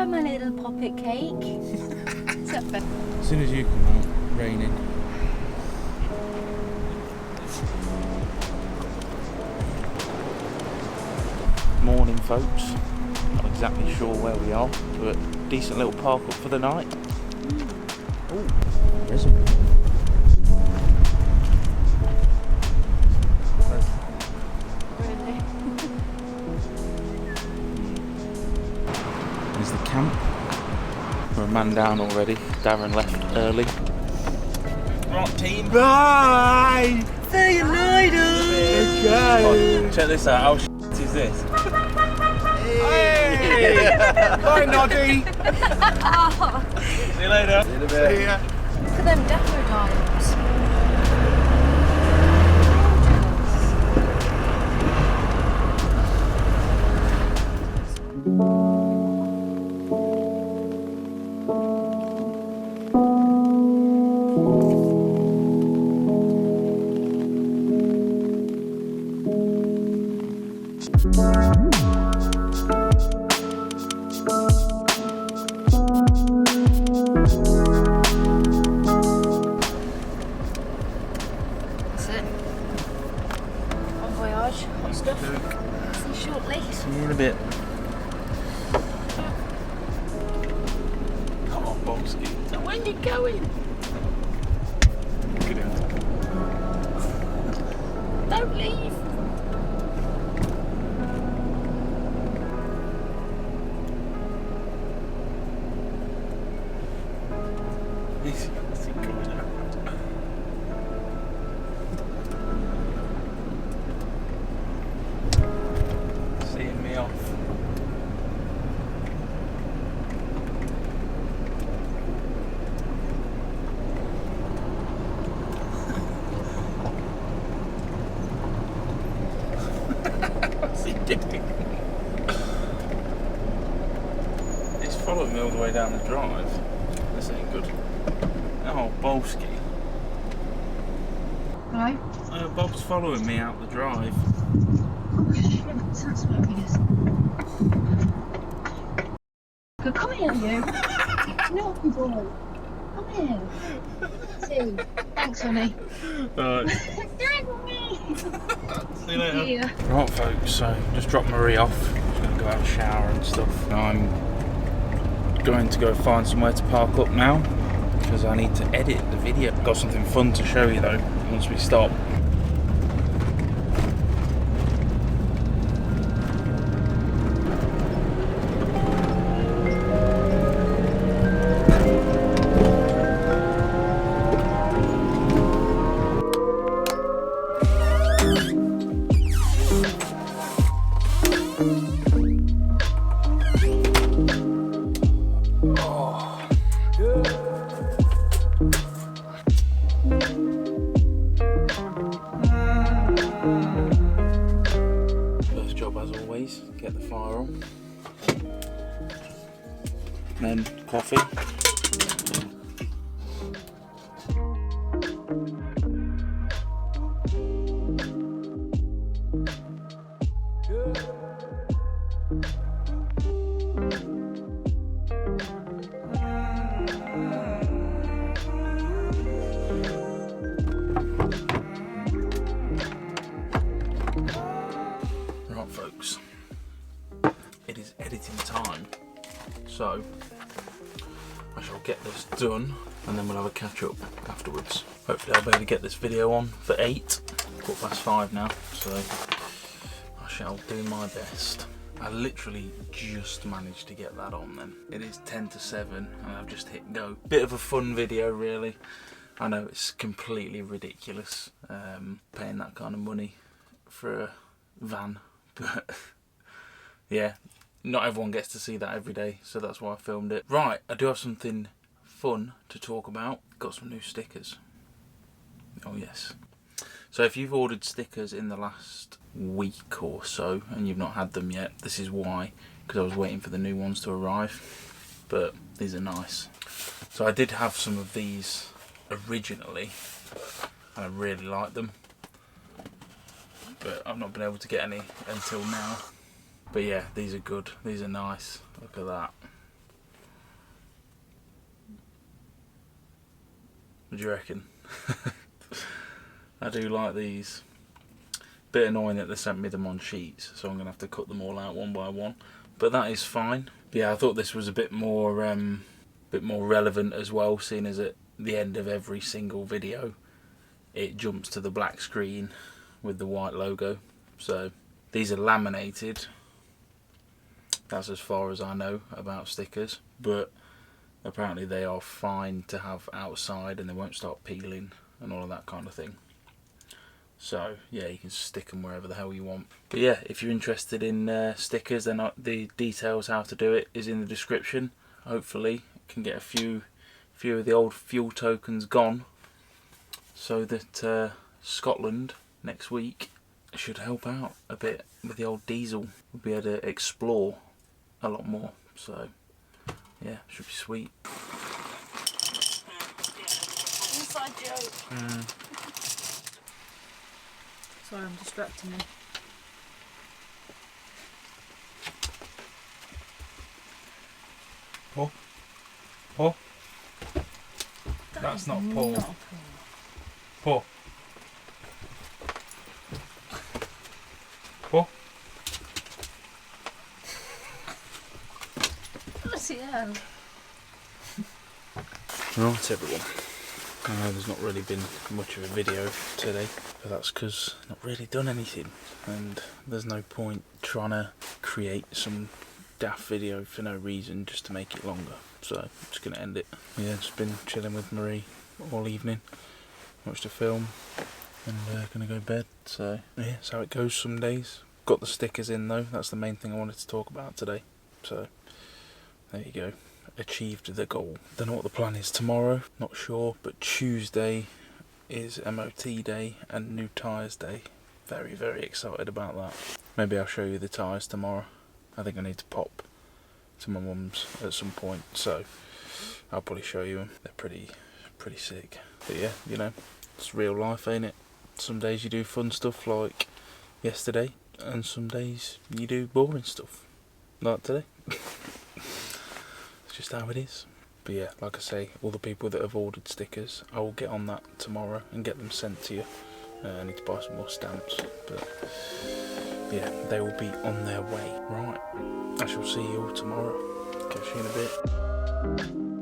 my little poppet cake. As soon as you come out, raining. Morning, folks. Not exactly sure where we are, but decent little park up for the night. Oh, there is a bit. There's the camp. We're a man down already. Darren left early. Right, team. Bye! See you later! Okay. Oh, check this out. How shit is this? Hey! Bye, Noddy! Oh. See you later. See you in a bit. See ya. Look at them daffodils. See you in a bit. Come on, Bolsky. So when you going? Get out. Don't leave. Is he going out? Seeing me off. What's he doing? He's following me all the way down the drive. This ain't good. Oh, Bolsky. Hello? Bob's following me out the drive. Oh shit, that's what it is. Good, come here, you. Naughty boy. Come here. See. Thanks, honey. Alright. Drag me. See you later. Yeah. Right, folks, so just dropped Marie off. She's going to go have a shower and stuff. I'm going to go find somewhere to park up now because I need to edit the video. Got something fun to show you though once we stop. First job as always, get the fire on. Then coffee. Right, folks, it is editing time, so I shall get this done and then we'll have a catch up afterwards. Hopefully I'll be able to get this video on for 8, 5:15 now, so I shall do my best. I literally just managed to get that on then. It is 10 to 7 and I've just hit go. Bit of a fun video really. I know it's completely ridiculous paying that kind of money for a van, but yeah, not everyone gets to see that every day, so that's why I filmed it. Right, I do have something fun to talk about. Got some new stickers. Oh yes. So if you've ordered stickers in the last week or so and you've not had them yet, this is why, because I was waiting for the new ones to arrive, but these are nice. So I did have some of these originally and I really like them, but I've not been able to get any until now. But yeah, these are good, these are nice. Look at that. do you reckon? I do like these. Bit annoying that they sent me them on sheets, so I'm going to have to cut them all out one by one. But that is fine. But yeah, I thought this was a bit more relevant as well, seeing as at the end of every single video it jumps to the black screen with the white logo. So these are laminated. That's as far as I know about stickers, but apparently they are fine to have outside and they won't start peeling and all of that kind of thing. So yeah, you can stick them wherever the hell you want. But yeah, if you're interested in stickers, then the details how to do it is in the description. Hopefully can get a few of the old fuel tokens gone, so that Scotland next week should help out a bit with the old diesel. We'll be able to explore a lot more, so yeah, should be sweet. Inside joke. Sorry, I'm distracting him. Paul? Paul? That's not Paul. Not Paul? Paul? Bloody hell. Right, everyone. I know there's not really been much of a video today, but that's because I've not really done anything, and there's no point trying to create some daft video for no reason just to make it longer. So I'm just going to end it. Yeah, just been chilling with Marie all evening, watched a film, and going to go to bed. So yeah, that's how it goes some days. Got the stickers in though, that's the main thing I wanted to talk about today. So there you go. Achieved the goal. Don't know what the plan is tomorrow, not sure, but Tuesday is MOT day and new tyres day. Very, very excited about that. Maybe I'll show you the tyres tomorrow. I think I need to pop to my mum's at some point, so I'll probably show you them. They're pretty sick. But yeah, you know, it's real life, ain't it? Some days you do fun stuff like yesterday, and some days you do boring stuff like today. Just how it is. But yeah, like I say, all the people that have ordered stickers, I will get on that tomorrow and get them sent to you. I need to buy some more stamps, but yeah, they will be on their way. Right, I shall see you all tomorrow. Catch you in a bit.